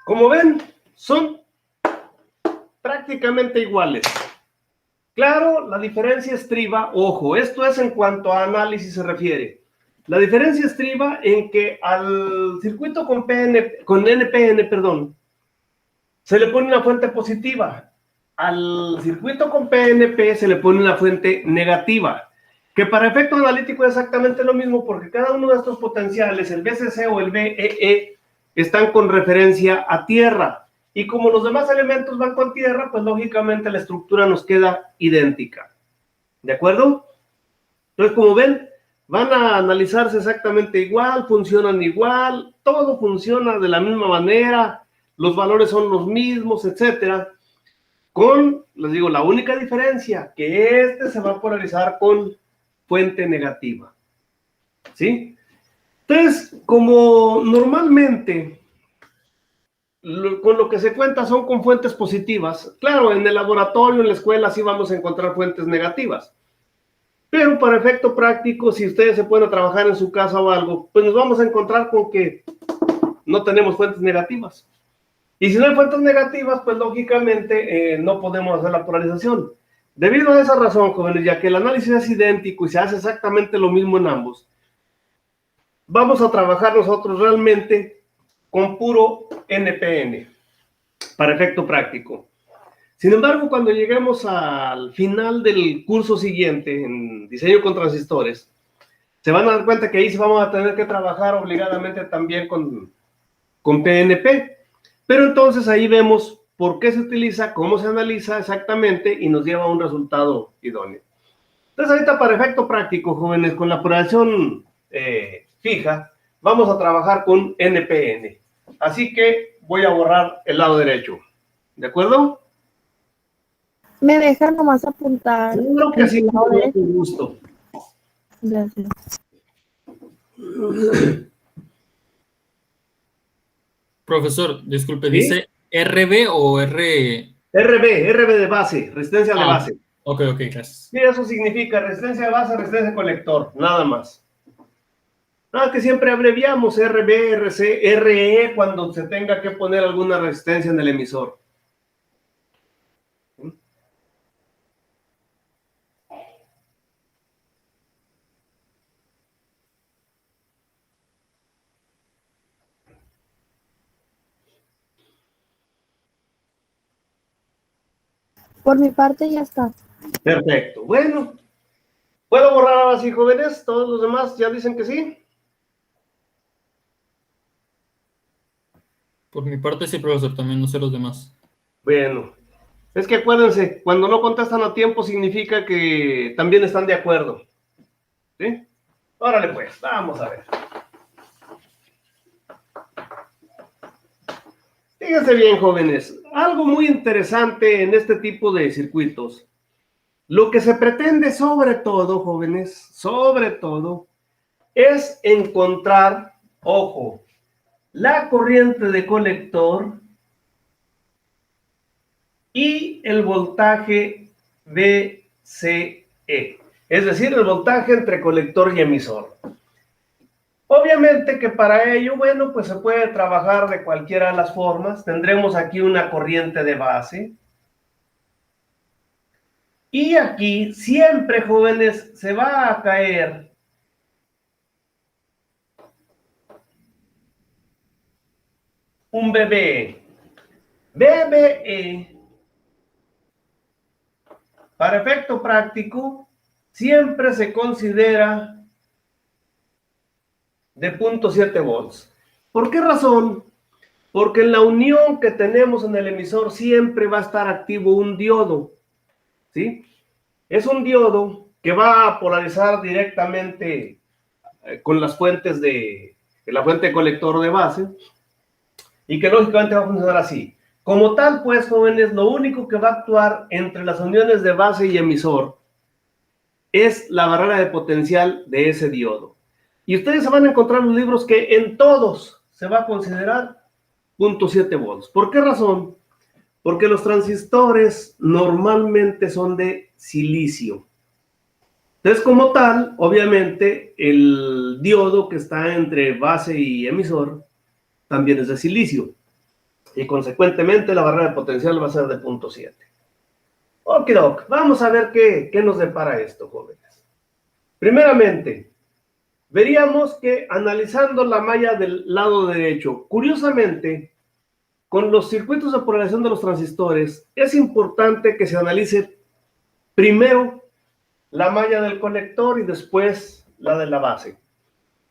Como ven, son prácticamente iguales. Claro, la diferencia estriba, ojo, esto es en cuanto a análisis se refiere. La diferencia estriba en que al circuito con NPN, se le pone una fuente positiva. Al circuito con PNP se le pone una fuente negativa, que para efecto analítico es exactamente lo mismo, porque cada uno de estos potenciales, el BCC o el BEE, están con referencia a tierra. Y como los demás elementos van con tierra, pues lógicamente la estructura nos queda idéntica. ¿De acuerdo? Entonces, como ven, van a analizarse exactamente igual, funcionan igual, todo funciona de la misma manera, los valores son los mismos, etcétera. Con, les digo, la única diferencia, que este se va a polarizar con fuente negativa. ¿Sí? Entonces, como normalmente con lo que se cuenta son con fuentes positivas. Claro, en el laboratorio, en la escuela, sí vamos a encontrar fuentes negativas. Pero para efecto práctico, si ustedes se pueden trabajar en su casa o algo, pues nos vamos a encontrar con que no tenemos fuentes negativas. Y si no hay fuentes negativas, pues lógicamente no podemos hacer la polarización. Debido a esa razón, jóvenes, ya que el análisis es idéntico y se hace exactamente lo mismo en ambos, vamos a trabajar nosotros realmente con puro NPN, para efecto práctico. Sin embargo, cuando lleguemos al final del curso siguiente, en diseño con transistores, se van a dar cuenta que ahí sí vamos a tener que trabajar obligadamente también con PNP. Pero entonces ahí vemos por qué se utiliza, cómo se analiza exactamente y nos lleva a un resultado idóneo. Entonces ahorita para efecto práctico, jóvenes, con la polarización fija, vamos a trabajar con NPN. Así que voy a borrar el lado derecho. ¿De acuerdo? ¿Me dejan nomás apuntar? Seguro que sí, con gusto. Gracias. Profesor, disculpe, ¿Sí? ¿dice RB o R? RB de base, resistencia de base. Ok, gracias. Sí, eso significa resistencia de base, resistencia de colector, nada más. Nada que siempre abreviamos RB, RC, RE cuando se tenga que poner alguna resistencia en el emisor. Por mi parte ya está. Perfecto. Bueno, ¿puedo borrar ahora sí, jóvenes? ¿Todos los demás ya dicen que sí? Por mi parte sí, profesor, también no sé los demás. Bueno, es que acuérdense, cuando no contestan a tiempo significa que también están de acuerdo. ¿Sí? Órale pues, vamos a ver. Fíjense bien, jóvenes, algo muy interesante en este tipo de circuitos. Lo que se pretende sobre todo, jóvenes, sobre todo, es encontrar, ojo, la corriente de colector y el voltaje VCE, es decir, el voltaje entre colector y emisor. Obviamente que para ello, bueno, pues se puede trabajar de cualquiera de las formas. Tendremos aquí una corriente de base. Y aquí siempre, jóvenes, se va a caer un BBE. BBE, para efecto práctico, siempre se considera de 0.7 volts. ¿Por qué razón? Porque en la unión que tenemos en el emisor siempre va a estar activo un diodo, ¿sí? Es un diodo que va a polarizar directamente con las fuentes de la fuente colector de base y que lógicamente va a funcionar así. Como tal, pues, jóvenes, lo único que va a actuar entre las uniones de base y emisor es la barrera de potencial de ese diodo. Y ustedes se van a encontrar en los libros que en todos se va a considerar 0.7 volts. ¿Por qué razón? Porque los transistores normalmente son de silicio. Entonces, como tal, obviamente, el diodo que está entre base y emisor también es de silicio. y consecuentemente la barrera de potencial va a ser de 0.7. Ok, vamos a ver qué nos depara esto, jóvenes. Primeramente, veríamos que analizando la malla del lado derecho, curiosamente, con los circuitos de polarización de los transistores, es importante que se analice primero la malla del conector y después la de la base.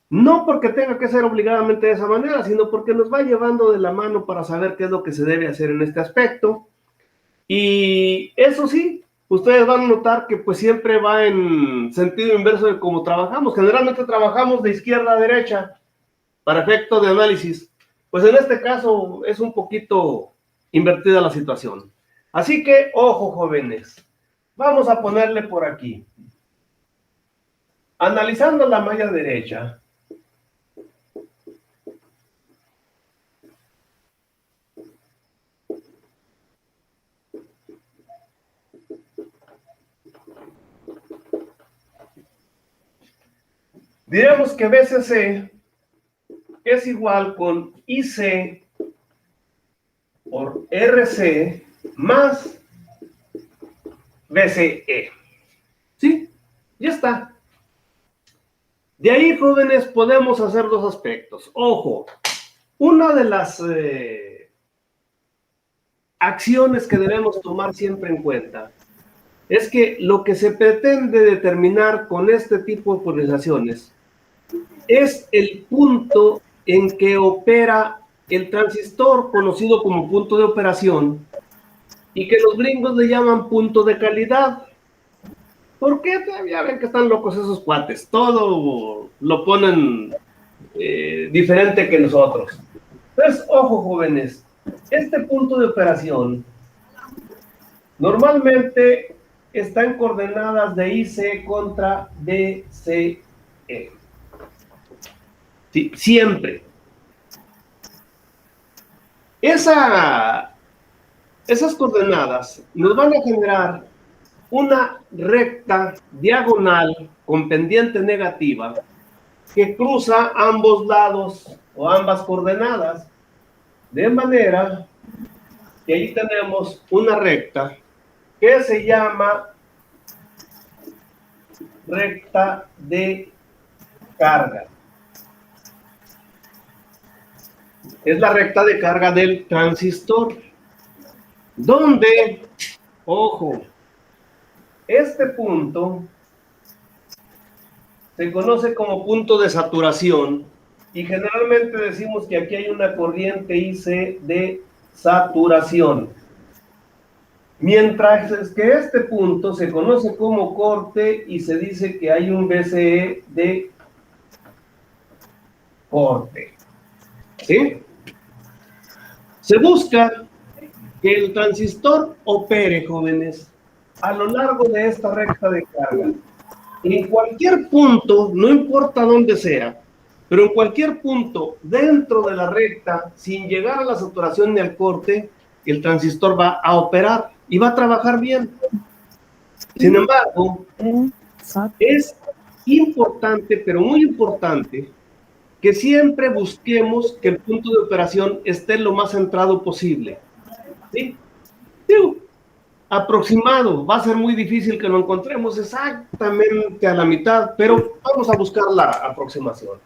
No porque tenga que ser obligadamente de esa manera, sino porque nos va llevando de la mano para saber qué es lo que se debe hacer en este aspecto. Y eso sí, ustedes van a notar que pues siempre va en sentido inverso de cómo trabajamos. Generalmente trabajamos de izquierda a derecha para efecto de análisis. Pues en este caso es un poquito invertida la situación. Así que, ojo, jóvenes, vamos a ponerle por aquí. Analizando la malla derecha, diremos que BCC es igual con IC por RC más BCE. ¿Sí? Ya está. De ahí, jóvenes, podemos hacer dos aspectos. Ojo, una de las acciones que debemos tomar siempre en cuenta es que lo que se pretende determinar con este tipo de polarizaciones es el punto en que opera el transistor, conocido como punto de operación, y que los gringos le llaman punto de calidad. ¿Por qué? Ya ven que están locos esos cuates, todo lo ponen diferente que nosotros. Entonces, ojo, jóvenes, este punto de operación normalmente está en coordenadas de IC contra BCE. Sí, siempre. Esas coordenadas nos van a generar una recta diagonal con pendiente negativa que cruza ambos lados o ambas coordenadas, de manera que ahí tenemos una recta que se llama recta de carga. Es la recta de carga del transistor, donde, ojo, este punto se conoce como punto de saturación y generalmente decimos que aquí hay una corriente IC de saturación. Mientras que este punto se conoce como corte y se dice que hay un BCE de corte. ¿Sí? Se busca que el transistor opere, jóvenes, a lo largo de esta recta de carga. En cualquier punto, no importa dónde sea, pero en cualquier punto dentro de la recta, sin llegar a la saturación ni al corte, el transistor va a operar y va a trabajar bien. Sin embargo, es importante, pero muy importante, que siempre busquemos que el punto de operación esté lo más centrado posible. ¿Sí? Aproximado, va a ser muy difícil que lo encontremos exactamente a la mitad, pero vamos a buscar la aproximación.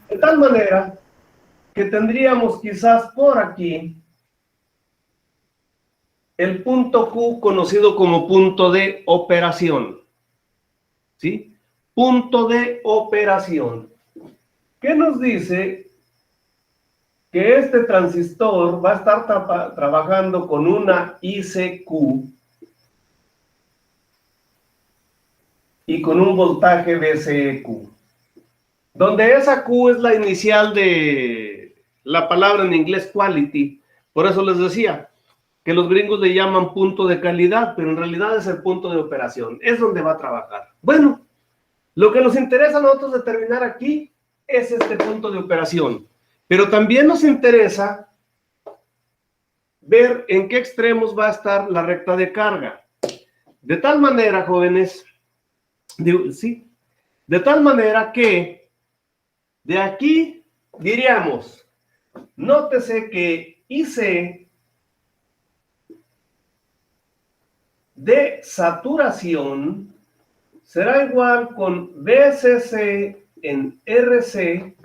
De tal manera que tendríamos quizás por aquí el punto Q conocido como punto de operación. ¿Sí? Punto de operación. ¿Qué nos dice? Que este transistor va a estar trabajando con una ICQ y con un voltaje BCEQ, donde esa Q es la inicial de la palabra en inglés quality. Por eso les decía que los gringos le llaman punto de calidad, pero en realidad es el punto de operación, es donde va a trabajar. Bueno, lo que nos interesa a nosotros determinar aquí es este punto de operación. Pero también nos interesa ver en qué extremos va a estar la recta de carga. De tal manera, jóvenes, de tal manera que de aquí diríamos, nótese que IC de saturación será igual con BCC en RC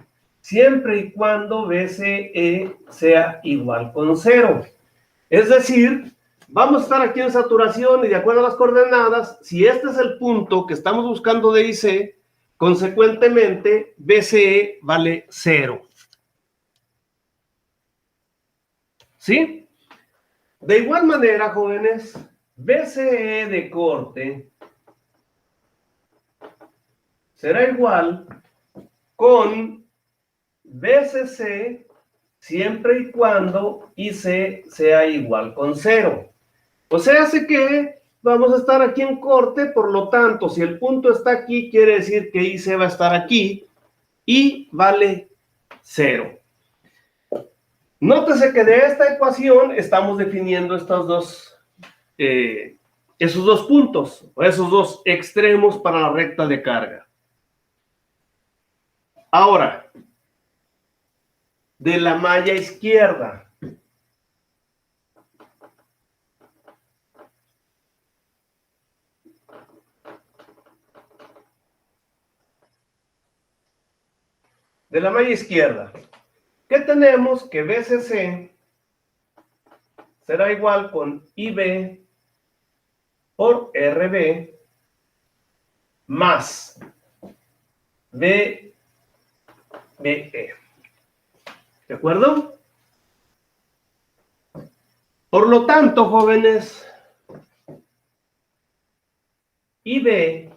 siempre y cuando BCE sea igual con 0. Es decir, vamos a estar aquí en saturación y de acuerdo a las coordenadas, si este es el punto que estamos buscando de IC, consecuentemente BCE vale 0. ¿Sí? De igual manera, jóvenes, BCE de corte será igual con BCC siempre y cuando IC sea igual con 0. O sea, hace que vamos a estar aquí en corte, por lo tanto, si el punto está aquí, quiere decir que IC va a estar aquí y vale 0. Nótese que de esta ecuación estamos definiendo esos dos puntos, o esos dos extremos para la recta de carga. Ahora, de la malla izquierda. De la malla izquierda. ¿Qué tenemos? Que BCC será igual con IB por RB más BBE. ¿De acuerdo? Por lo tanto, jóvenes, IB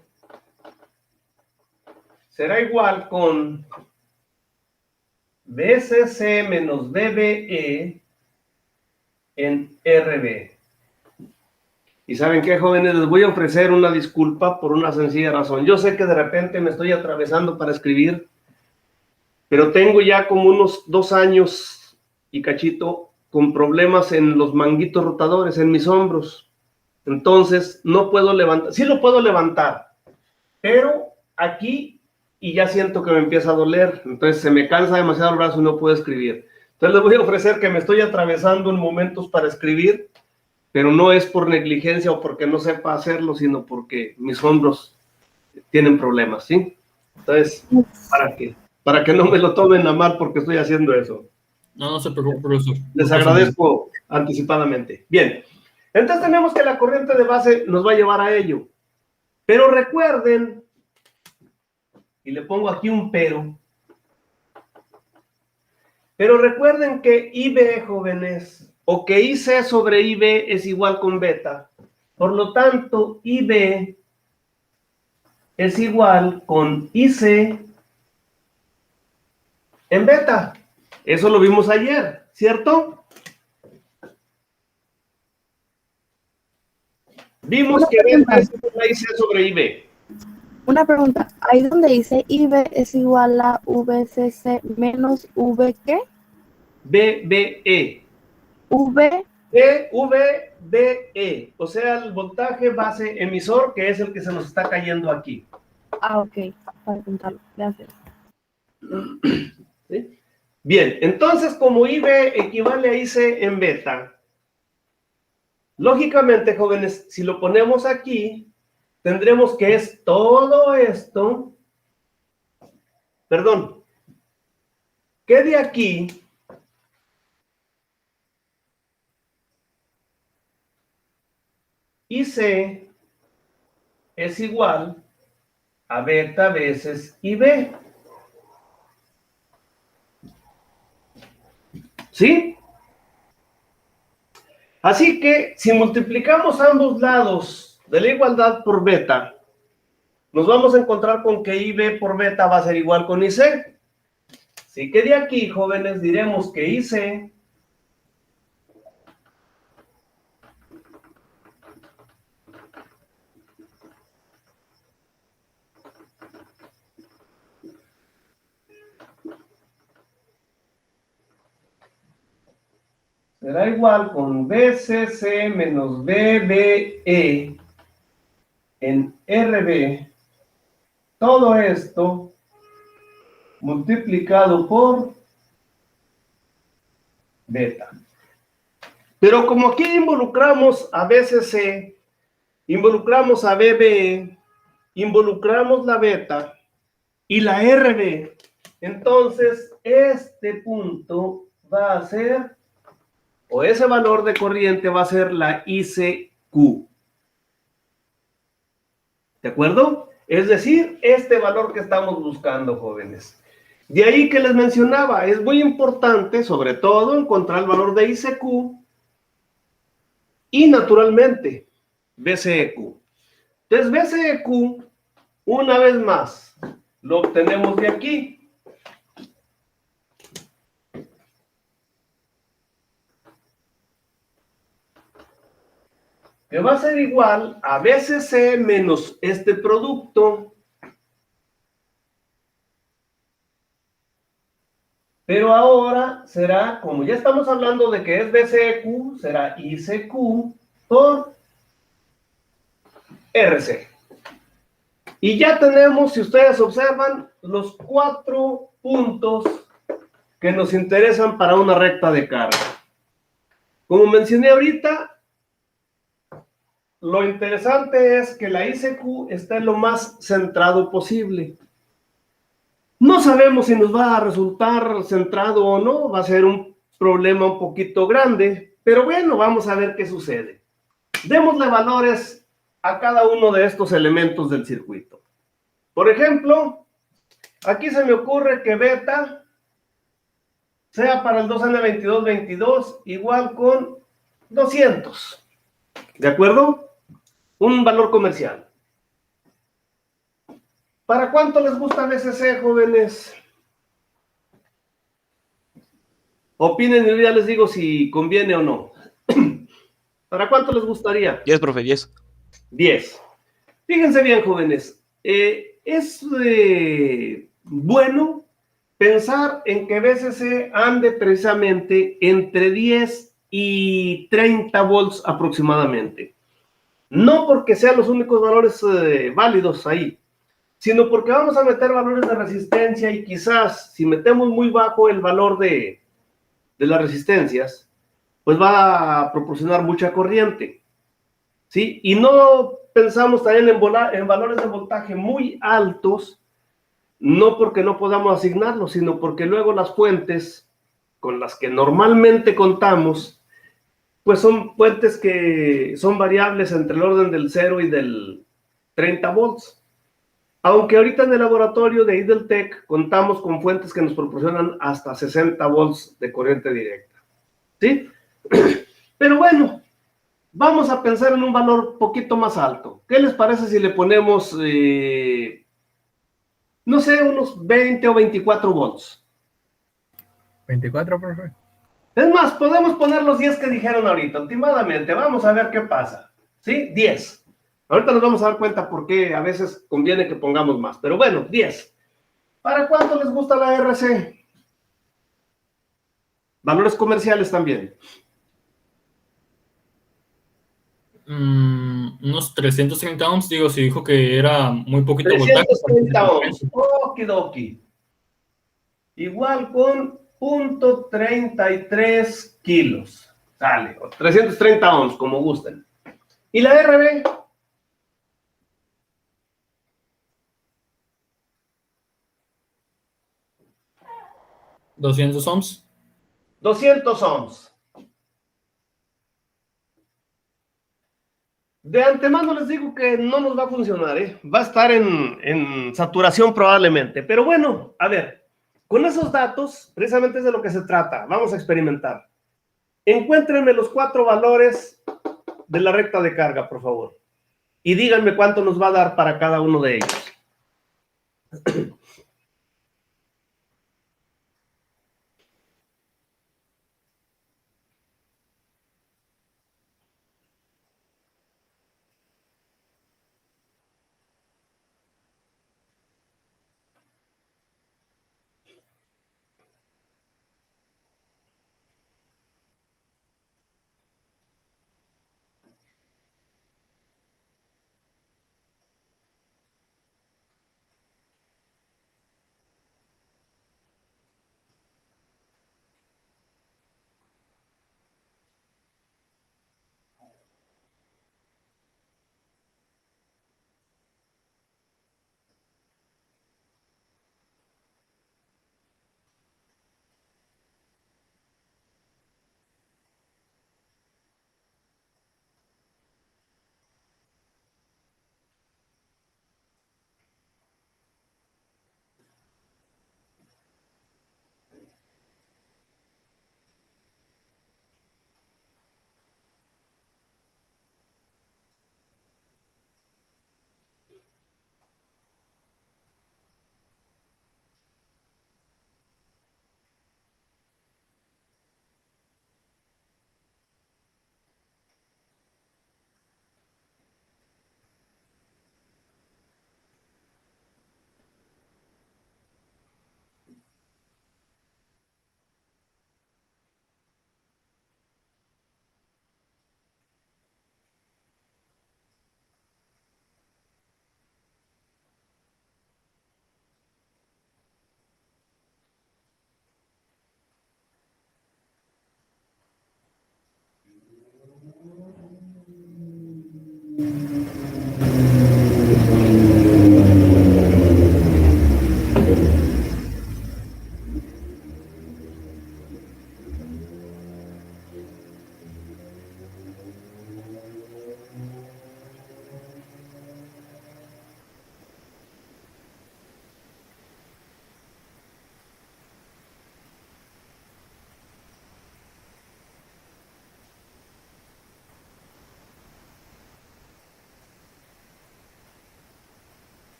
será igual con BCC menos BBE en RB. Y ¿saben qué, jóvenes? Les voy a ofrecer una disculpa por una sencilla razón. Yo sé que de repente me estoy atravesando para escribir, pero tengo ya como unos 2 años y cachito con problemas en los manguitos rotadores, en mis hombros. Entonces, no puedo levantar. Sí lo puedo levantar, pero aquí y ya siento que me empieza a doler. Entonces, se me cansa demasiado el brazo y no puedo escribir. Entonces, les voy a ofrecer que me estoy atravesando en momentos para escribir, pero no es por negligencia o porque no sepa hacerlo, sino porque mis hombros tienen problemas, ¿sí? Entonces, para que no me lo tomen a mal porque estoy haciendo eso. No, no se preocupe, profesor. Les agradezco anticipadamente. Bien, entonces tenemos que la corriente de base nos va a llevar a ello. Pero recuerden, y le pongo aquí un pero recuerden que IB, jóvenes, o que IC sobre IB es igual con beta. Por lo tanto, IB es igual con IC en beta. Eso lo vimos ayer, ¿cierto? Vimos que beta es igual a IC sobre IB. Una pregunta, ahí donde dice IB es igual a VCC menos V, ¿qué? BBE. V. VBE, o sea, el voltaje base emisor, que es el que se nos está cayendo aquí. Ah, ok, para apuntarlo, gracias. ¿Sí? Bien, entonces como IB equivale a IC en beta, lógicamente, jóvenes, si lo ponemos aquí, tendremos que es todo esto, perdón, que de aquí IC es igual a beta veces IB. ¿Sí? Así que si multiplicamos ambos lados de la igualdad por beta, nos vamos a encontrar con que IB por beta va a ser igual con IC. Así que de aquí, jóvenes, diremos que IC será igual con BCC menos BBE en RB. Todo esto multiplicado por beta. Pero como aquí involucramos a BCC, involucramos a BB, involucramos la beta y la RB, entonces este punto va a ser, o ese valor de corriente va a ser la ICQ. ¿De acuerdo? Es decir, este valor que estamos buscando, jóvenes. De ahí que les mencionaba, es muy importante, sobre todo, encontrar el valor de ICQ y, naturalmente, BCEQ. Entonces, BCEQ, una vez más, lo obtenemos de aquí. Que va a ser igual a BCC menos este producto. Pero ahora será, como ya estamos hablando de que es BCQ, será ICQ por RC. Y ya tenemos, si ustedes observan, los 4 puntos que nos interesan para una recta de carga. Como mencioné ahorita, lo interesante es que la ICQ esté lo más centrado posible. No sabemos si nos va a resultar centrado o no, va a ser un problema un poquito grande, pero bueno, vamos a ver qué sucede. Démosle valores a cada uno de estos elementos del circuito. Por ejemplo, aquí se me ocurre que beta sea para el 2N2222 igual con 200. ¿De acuerdo? Un valor comercial. ¿Para cuánto les gusta BCC, jóvenes? Opinen y yo ya les digo si conviene o no. ¿Para cuánto les gustaría? 10, profe, 10. 10. Fíjense bien, jóvenes. Es bueno pensar en que BCC ande precisamente entre 10 y 30 volts aproximadamente. No porque sean los únicos valores válidos ahí, sino porque vamos a meter valores de resistencia y quizás si metemos muy bajo el valor de las resistencias, pues va a proporcionar mucha corriente, ¿sí? Y no pensamos también en valores de voltaje muy altos, no porque no podamos asignarlos, sino porque luego las fuentes con las que normalmente contamos, pues son fuentes que son variables entre el orden del 0 y del 30 volts. Aunque ahorita en el laboratorio de IDLTEC contamos con fuentes que nos proporcionan hasta 60 volts de corriente directa, ¿sí? Pero bueno, vamos a pensar en un valor poquito más alto. ¿Qué les parece si le ponemos, no sé, unos 20 o 24 volts? 24, profe. Es más, podemos poner los 10 que dijeron ahorita, últimamente. Vamos a ver qué pasa. ¿Sí? 10. Ahorita nos vamos a dar cuenta por qué a veces conviene que pongamos más. Pero bueno, 10. ¿Para cuánto les gusta la RC? Valores comerciales también. Unos 330 ohms, digo, si dijo que era muy poquito voltaje. 330 ohms. Okidoki. Igual con 0.33 kilos. Sale. 330 ohms, como gusten. ¿Y la RB? 200 ohms. 200 ohms. De antemano les digo que no nos va a funcionar, ¿eh? Va a estar en saturación probablemente. Pero bueno, a ver, con esos datos, precisamente es de lo que se trata. Vamos a experimentar. Encuéntrenme los 4 valores de la recta de carga, por favor. Y díganme cuánto nos va a dar para cada uno de ellos.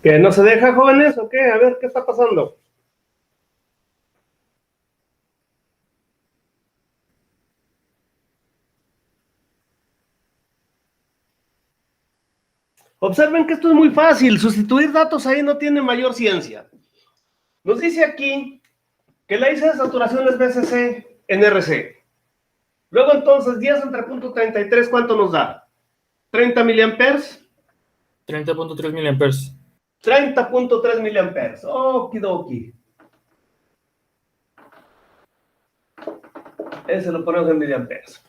¿Que no se deja, jóvenes, o qué? A ver, ¿qué está pasando? Observen que esto es muy fácil. Sustituir datos ahí no tiene mayor ciencia. Nos dice aquí que la índice de saturación es BCC en RC. Luego entonces 10 entre punto 33, ¿cuánto nos da? 30 miliamperes. 30.3 miliamperes. 30.3 miliamperes. Okidoki. Ese lo ponemos en miliamperes.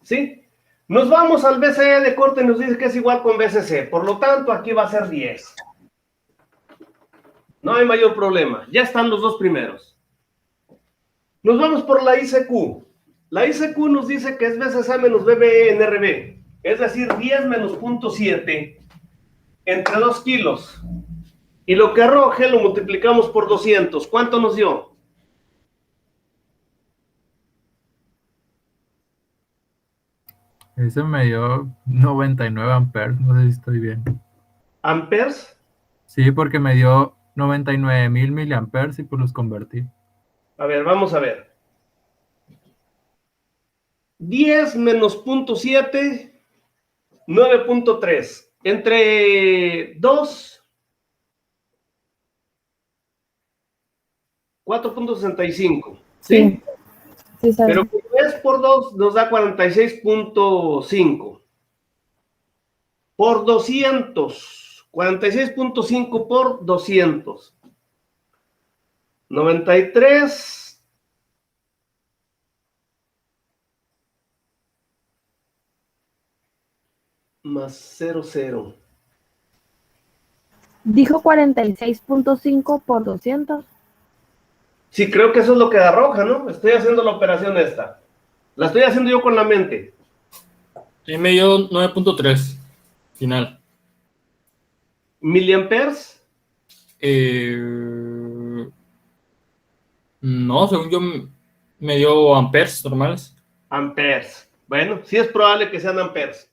¿Sí? Nos vamos al BCE de corte y nos dice que es igual con BCC. Por lo tanto, aquí va a ser 10. No hay mayor problema. Ya están los dos primeros. Nos vamos por la ICQ. La ICQ nos dice que es BCC menos BBE en RB. Es decir, 10 menos 0.7 entre 2 kilos. Y lo que arroje lo multiplicamos por 200. ¿Cuánto nos dio? Ese me dio 99 amperes, no sé si estoy bien. ¿Amperes? Sí, porque me dio 99.000 miliamperes y pues los convertí. A ver, vamos a ver. 10 menos 0.7, 9.3. Entre 2, 4.65. ¿Sí? Sí, sabe. Pero como es por 2, nos da 46.5. Por 200. 46.5 por 200. 93. Más 00. Dijo 46.5 por 200. Sí, creo que eso es lo que arroja, ¿no? Estoy haciendo la operación esta. La estoy haciendo yo con la mente. Y me dio 9.3 final. ¿Miliamperes? No, según yo me dio amperes normales. Amperes. Bueno, sí es probable que sean amperes.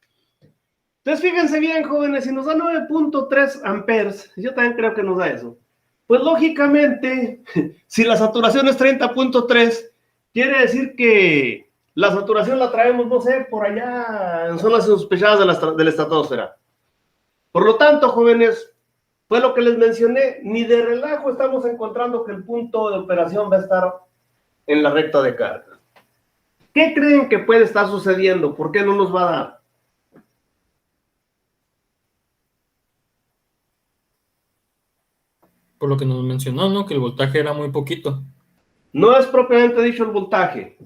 Entonces, fíjense bien, jóvenes, si nos da 9.3 amperes, yo también creo que nos da eso. Pues lógicamente, si la saturación es 30.3, quiere decir que la saturación la traemos, no sé, por allá en zonas insospechadas de la estratosfera. Por lo tanto, jóvenes, fue lo que les mencioné, ni de relajo estamos encontrando que el punto de operación va a estar en la recta de carga. ¿Qué creen que puede estar sucediendo? ¿Por qué no nos va a dar? Por lo que nos mencionó, ¿no? Que el voltaje era muy poquito. No es propiamente dicho el voltaje.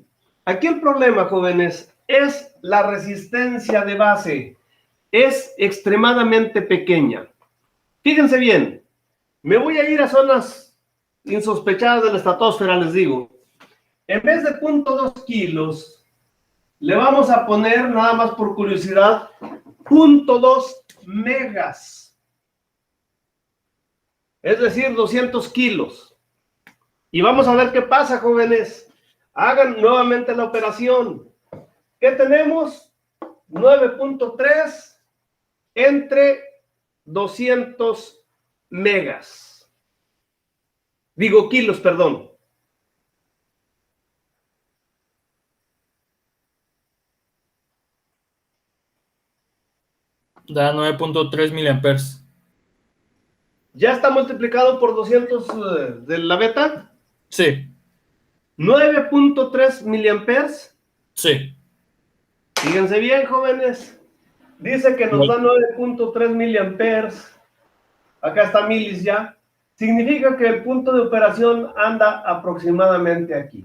Aquí el problema, jóvenes, es la resistencia de base. Es extremadamente pequeña. Fíjense bien, me voy a ir a zonas insospechadas de la estratosfera, les digo. En vez de 0.2 kilos, le vamos a poner, nada más por curiosidad, 0.2 megas. Es decir, 200 kilos. Y vamos a ver qué pasa, jóvenes. Hagan nuevamente la operación. ¿Qué tenemos? 9.3 entre 200 megas. Digo kilos, perdón. Da 9.3 miliamperes. ¿Ya está multiplicado por 200 de la beta? Sí, 9.3 miliamperes. sí. Fíjense bien, jóvenes. Dice que nos da 9.3 miliamperes. Acá está milis ya. Significa que el punto de operación anda aproximadamente aquí.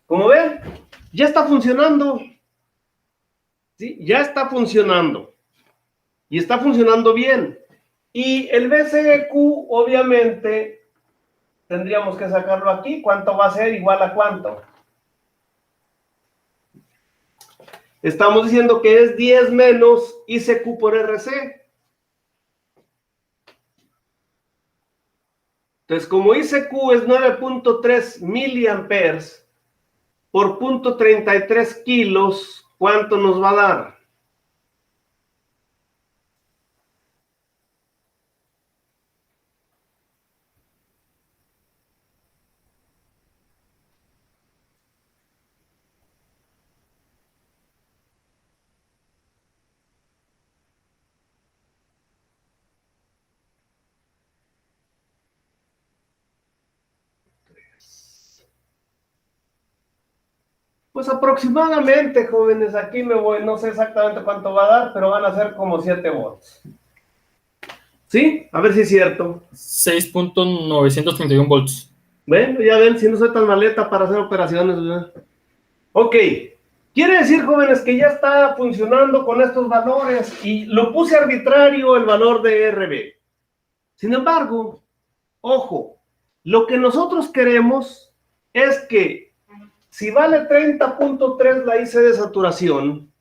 Como ven, ya está funcionando. ¿Sí? Ya está funcionando. Y está funcionando bien. Y el BCQ, obviamente, tendríamos que sacarlo aquí. ¿Cuánto va a ser? Igual a cuánto. Estamos diciendo que es 10 menos ICQ por RC. Entonces, como ICQ es 9.3 miliamperes por 0.33 kilos, ¿cuánto nos va a dar? Pues aproximadamente, jóvenes, aquí me voy, no sé exactamente cuánto va a dar, pero van a ser como 7 volts. ¿Sí? A ver si es cierto. 6.931 volts. Bueno, ya ven, si no soy tan maleta para hacer operaciones, ¿verdad? Ok. Quiere decir, jóvenes, que ya está funcionando con estos valores y lo puse arbitrario el valor de RB. Sin embargo, ojo, lo que nosotros queremos es que si vale 30.3 la IC de saturación,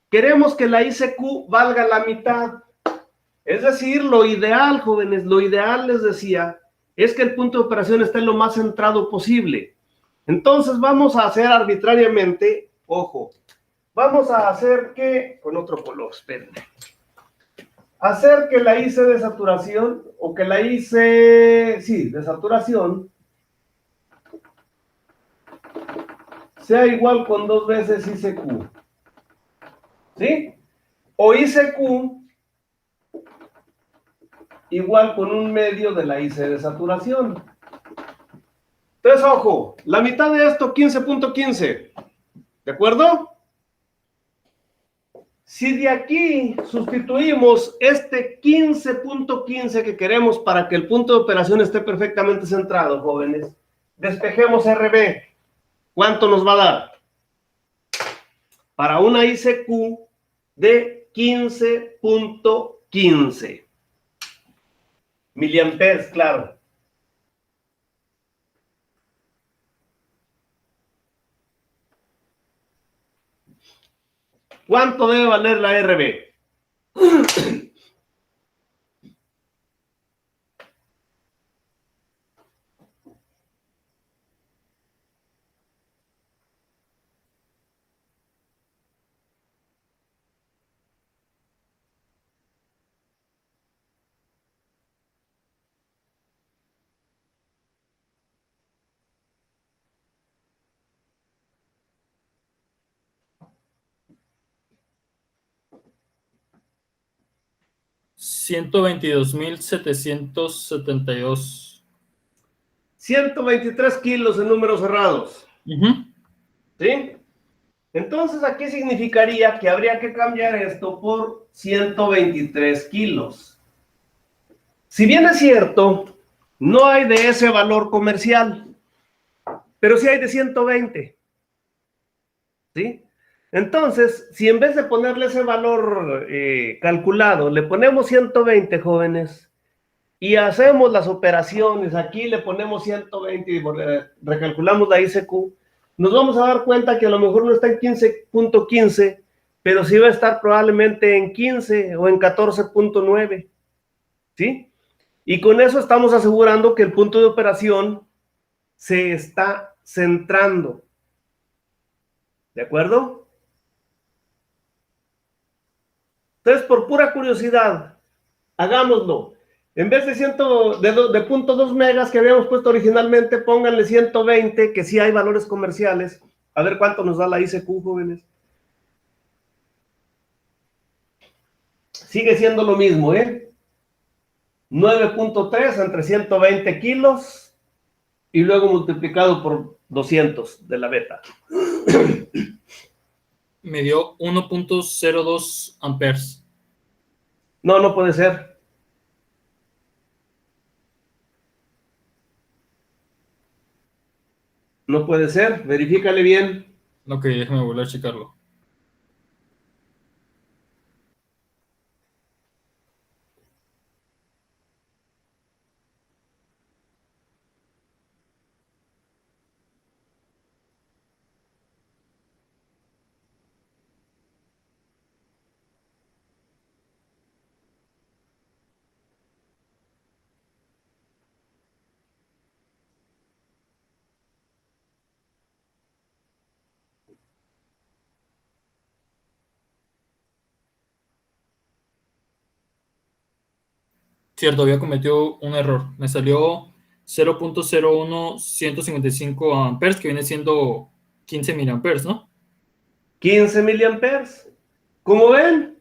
queremos que la ICQ valga la mitad. Es decir, lo ideal, jóvenes, lo ideal, les decía, es que el punto de operación esté lo más centrado posible. Entonces vamos a hacer arbitrariamente, ojo, vamos a hacer que, con otro color, espérenme, hacer que la IC de saturación, o que la IC, sí, de saturación, sea igual con 2 veces ICQ. ¿Sí? O ICQ igual con 1/2 de la IC de saturación. Entonces, ojo, la mitad de esto, 15.15. ¿De acuerdo? Si de aquí sustituimos este 15.15 que queremos para que el punto de operación esté perfectamente centrado, jóvenes, despejemos RB. ¿Cuánto nos va a dar? Para una ICQ de 15.15 miliamperes, claro. ¿Cuánto debe valer la RB? $122,772. 123 kilos en números cerrados. Uh-huh. ¿Sí? Entonces aquí significaría que habría que cambiar esto por 123 kilos. Si bien es cierto, no hay de ese valor comercial, pero sí hay de 120. ¿Sí? Entonces, si en vez de ponerle ese valor calculado, le ponemos 120, jóvenes, y hacemos las operaciones, aquí le ponemos 120 y recalculamos la ICQ, nos vamos a dar cuenta que a lo mejor no está en 15.15, pero sí va a estar probablemente en 15 o en 14.9, ¿sí? Y con eso estamos asegurando que el punto de operación se está centrando. ¿De acuerdo? Entonces, por pura curiosidad, hagámoslo. En vez de 0.2 megas que habíamos puesto originalmente, pónganle 120, que sí hay valores comerciales. A ver cuánto nos da la ICQ, jóvenes. Sigue siendo lo mismo, ¿eh? 9.3 entre 120 kilos y luego multiplicado por 200 de la beta. Me dio 1.02 amperes. No, no puede ser. No puede ser. Verifícale bien. Ok, déjame volver a checarlo. Cierto, había cometido un error. Me salió 0.01155 amperes, que viene siendo 15 miliamperes, ¿no? 15 miliamperes. Como ven,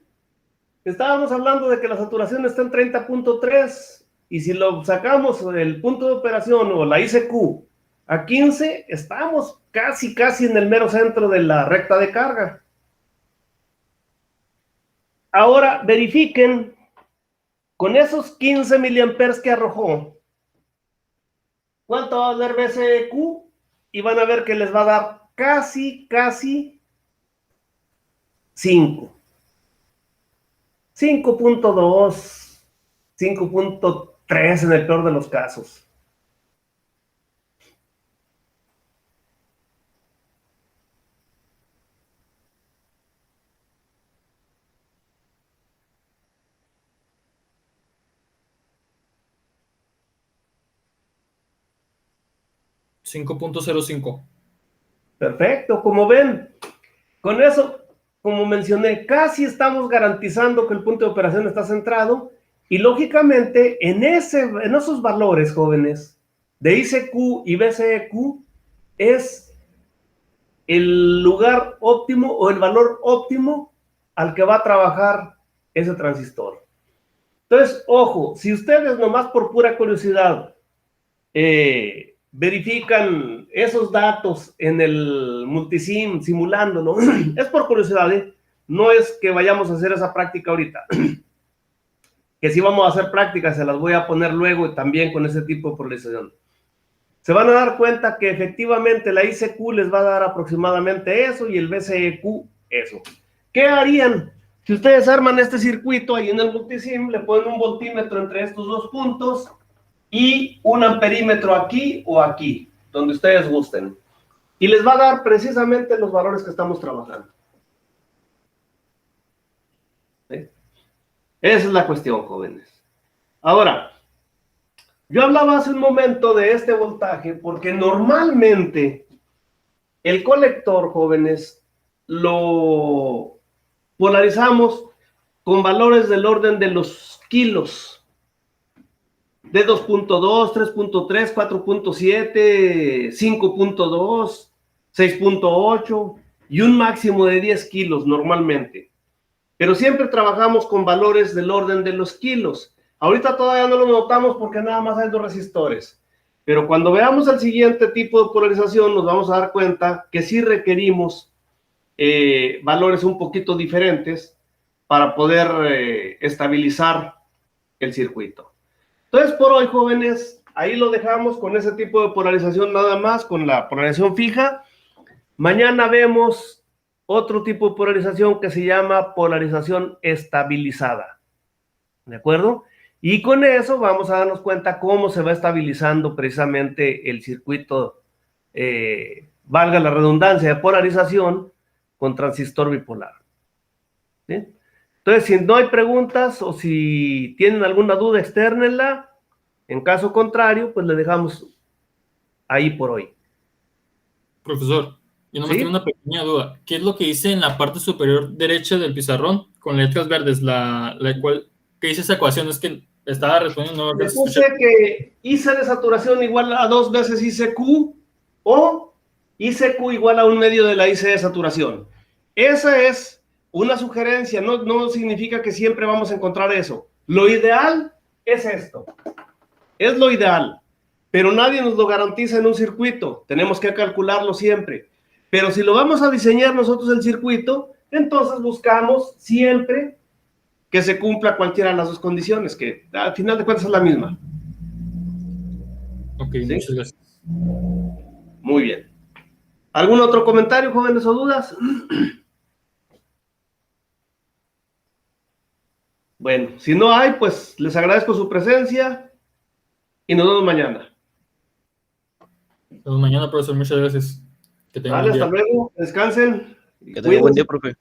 estábamos hablando de que la saturación está en 30.3 y si lo sacamos el punto de operación o la ICQ a 15, estamos casi en el mero centro de la recta de carga. Ahora verifiquen con esos 15 miliamperes que arrojó, ¿cuánto va a dar BCQ? Y van a ver que les va a dar casi 5. 5.2, 5.3 en el peor de los casos. $5.05. Perfecto, como ven, con eso, como mencioné, casi estamos garantizando que el punto de operación está centrado y lógicamente en esos valores, jóvenes, de ICQ y BCEQ es el lugar óptimo o el valor óptimo al que va a trabajar ese transistor. Entonces, ojo, si ustedes nomás por pura curiosidad verifican esos datos en el multisim, simulándolo, es por curiosidad, no es que vayamos a hacer esa práctica ahorita. Que si vamos a hacer prácticas, se las voy a poner luego y también con ese tipo de polarización. Se van a dar cuenta que efectivamente la ICQ les va a dar aproximadamente eso y el BCEQ eso. ¿Qué harían? Si ustedes arman este circuito ahí en el multisim, le ponen un voltímetro entre estos dos puntos y un amperímetro aquí o aquí, donde ustedes gusten. Y les va a dar precisamente los valores que estamos trabajando. ¿Sí? Esa es la cuestión, jóvenes. Ahora, yo hablaba hace un momento de este voltaje porque normalmente el colector, jóvenes, lo polarizamos con valores del orden de los kilos. De 2.2, 3.3, 4.7, 5.2, 6.8 y un máximo de 10 kilos normalmente. Pero siempre trabajamos con valores del orden de los kilos. Ahorita todavía no lo notamos porque nada más hay 2 resistores. Pero cuando veamos el siguiente tipo de polarización nos vamos a dar cuenta que sí requerimos valores un poquito diferentes para poder estabilizar el circuito. Entonces, por hoy, jóvenes, ahí lo dejamos con ese tipo de polarización nada más, con la polarización fija. Mañana vemos otro tipo de polarización que se llama polarización estabilizada. ¿De acuerdo? Y con eso vamos a darnos cuenta cómo se va estabilizando precisamente el circuito, valga la redundancia, de polarización con transistor bipolar. ¿Sí? Entonces, si no hay preguntas o si tienen alguna duda, externenla. En caso contrario, pues le dejamos ahí por hoy. Profesor, yo nomás ¿Sí? tengo una pequeña duda. ¿Qué es lo que dice en la parte superior derecha del pizarrón con letras verdes? ¿Qué dice esa ecuación? Es que estaba respondiendo. Le puse que IC de saturación igual a 2 veces ICQ o ICQ igual a 1/2 de la IC de saturación. Esa es una sugerencia, no significa que siempre vamos a encontrar eso. Lo ideal es esto. Es lo ideal, pero nadie nos lo garantiza en un circuito. Tenemos que calcularlo siempre. Pero si lo vamos a diseñar nosotros el circuito, entonces buscamos siempre que se cumpla cualquiera de las 2 condiciones, que al final de cuentas es la misma. Ok, ¿Sí? muchas gracias. Muy bien. ¿Algún otro comentario, jóvenes, o dudas? Bueno, si no hay, pues les agradezco su presencia y nos vemos mañana. Nos vemos mañana, profesor. Muchas gracias. Que tengan Vale, buen día. hasta luego. Descansen. Que tenga buen día, profe.